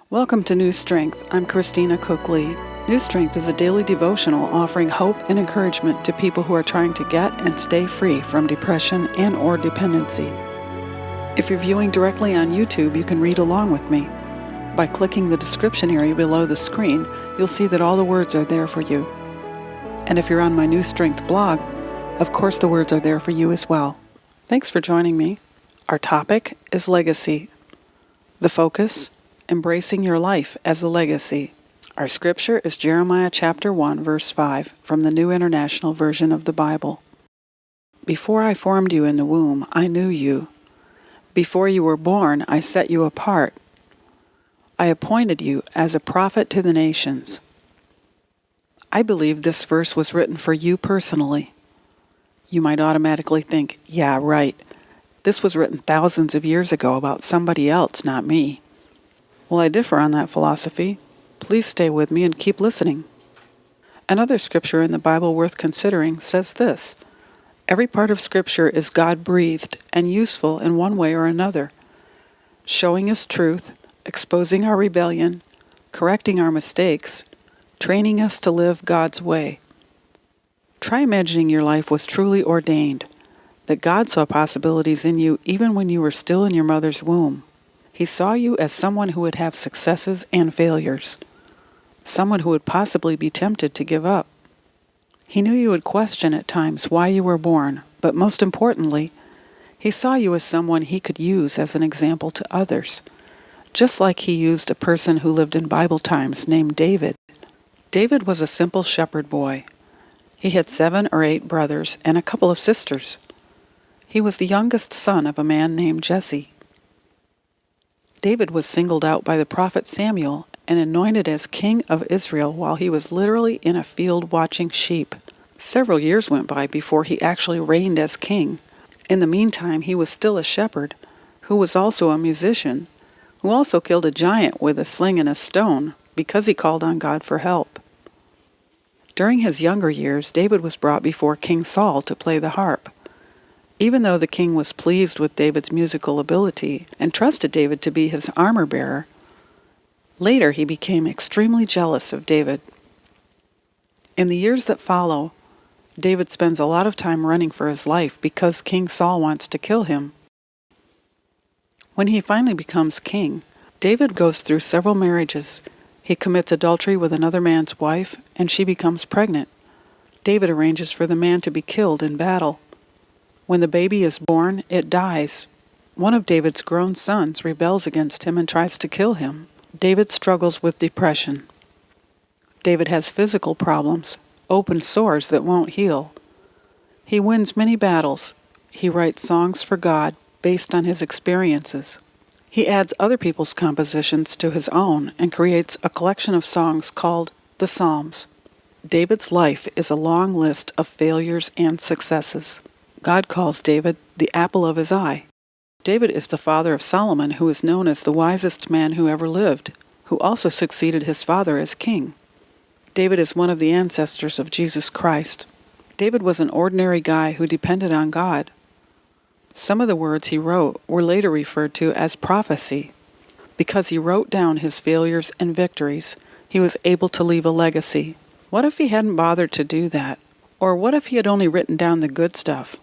Welcome to New Strength. I'm Christina Cook-Lee. New Strength is a daily devotional offering hope and encouragement to people who are trying to get and stay free from depression and or dependency. If you're viewing directly on YouTube, you can read along with me. By clicking the description area below the screen, you'll see that all the words are there for you. And if you're on my New Strength blog, of course the words are there for you as well. Thanks for joining me. Our topic is legacy. The focus, embracing your life as a legacy. Our scripture is Jeremiah chapter 1, verse 5 from the New International Version of the Bible. Before I formed you in the womb, I knew you. Before you were born, I set you apart. I appointed you as a prophet to the nations. I believe this verse was written for you personally. You might automatically think, yeah, right. This was written thousands of years ago about somebody else, not me. Well, I differ on that philosophy. Please stay with me and keep listening. Another scripture in the Bible worth considering says this: every part of Scripture is God-breathed and useful in one way or another, showing us truth, exposing our rebellion, correcting our mistakes, training us to live God's way. Try imagining your life was truly ordained, that God saw possibilities in you even when you were still in your mother's womb. He saw you as someone who would have successes and failures, someone who would possibly be tempted to give up. He knew you would question at times why you were born, but most importantly, He saw you as someone He could use as an example to others, just like He used a person who lived in Bible times named David. David was a simple shepherd boy. He had 7 or 8 brothers and a couple of sisters. He was the youngest son of a man named Jesse. David was singled out by the prophet Samuel and anointed as king of Israel while he was literally in a field watching sheep. Several years went by before he actually reigned as king. In the meantime, he was still a shepherd, who was also a musician, who also killed a giant with a sling and a stone because he called on God for help. During his younger years, David was brought before King Saul to play the harp. Even though the king was pleased with David's musical ability and trusted David to be his armor-bearer, later he became extremely jealous of David. In the years that follow, David spends a lot of time running for his life because King Saul wants to kill him. When he finally becomes king, David goes through several marriages. He commits adultery with another man's wife, and she becomes pregnant. David arranges for the man to be killed in battle. When the baby is born, it dies. One of David's grown sons rebels against him and tries to kill him. David struggles with depression. David has physical problems, open sores that won't heal. He wins many battles. He writes songs for God based on his experiences. He adds other people's compositions to his own and creates a collection of songs called the Psalms. David's life is a long list of failures and successes. God calls David the apple of His eye. David is the father of Solomon, who is known as the wisest man who ever lived, who also succeeded his father as king. David is one of the ancestors of Jesus Christ. David was an ordinary guy who depended on God. Some of the words he wrote were later referred to as prophecy. Because he wrote down his failures and victories, he was able to leave a legacy. What if he hadn't bothered to do that? Or what if he had only written down the good stuff?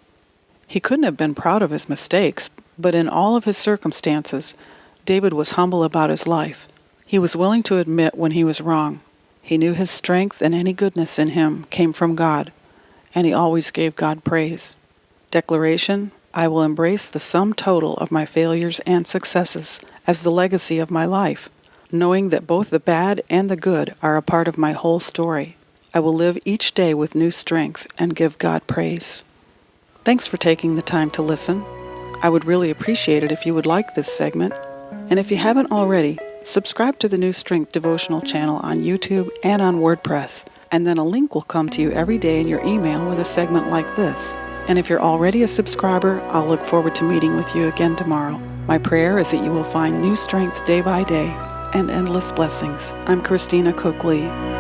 He couldn't have been proud of his mistakes, but in all of his circumstances, David was humble about his life. He was willing to admit when he was wrong. He knew his strength and any goodness in him came from God, and he always gave God praise. Declaration: I will embrace the sum total of my failures and successes as the legacy of my life, knowing that both the bad and the good are a part of my whole story. I will live each day with new strength and give God praise. Thanks for taking the time to listen. I would really appreciate it if you would like this segment. And if you haven't already, subscribe to the New Strength Devotional channel on YouTube and on WordPress. And then a link will come to you every day in your email with a segment like this. And if you're already a subscriber, I'll look forward to meeting with you again tomorrow. My prayer is that you will find new strength day by day and endless blessings. I'm Christina Cook-Lee.